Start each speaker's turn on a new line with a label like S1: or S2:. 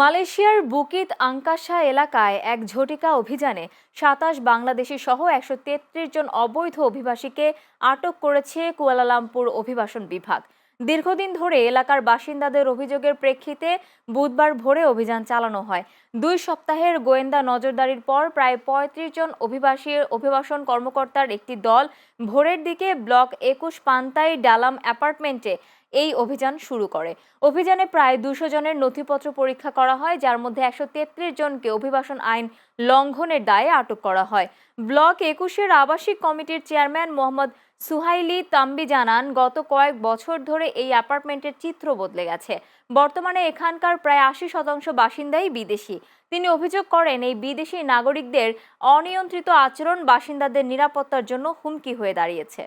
S1: মালয়েশিয়ার বুকিত আংকাশা এলাকায় এক ঝটিকা অভিযানে ২৭ বাংলাদেশি সহ ১৩৩ জন অবৈধ অভিবাসীকে আটক করেছে কুয়ালালামপুর অভিবাসন বিভাগ। দীর্ঘদিন ধরে এলাকার বাসিন্দাদের অভিযোগের প্রেক্ষিতে বুধবার ভোরে অভিযান চালানো হয়। ২ সপ্তাহের গোয়েন্দা নজরদারির পর প্রায় ৩৫ জন অভিবাসন কর্মকর্তার একটি দল ভোরের দিকে ব্লক ২১ পান্তাই ডালাম অ্যাপার্টমেন্টে এই অভিযান শুরু করে। অভিযানে প্রায় ২০০ জনের নথিপত্র পরীক্ষা করা হয়, যার মধ্যে ১৩৩ জনকে অভিবাসন আইন লঙ্ঘনের দায়ে আটক করা হয়। ব্লক ২১-এর আবাসিক কমিটির চেয়ারম্যান মোহাম্মদ সুহাইলি তাম্বি জানান, গত কয়েক বছর ধরে এই অ্যাপার্টমেন্টের চিত্র বদলে গেছে। বর্তমানে এখানকার প্রায় ৮০% বাসিন্দাই বিদেশি। তিনি অভিযোগ করেন, এই বিদেশি নাগরিকদের অনিয়ন্ত্রিত আচরণ বাসিন্দাদের নিরাপত্তার জন্য হুমকি হয়ে দাঁড়িয়েছে।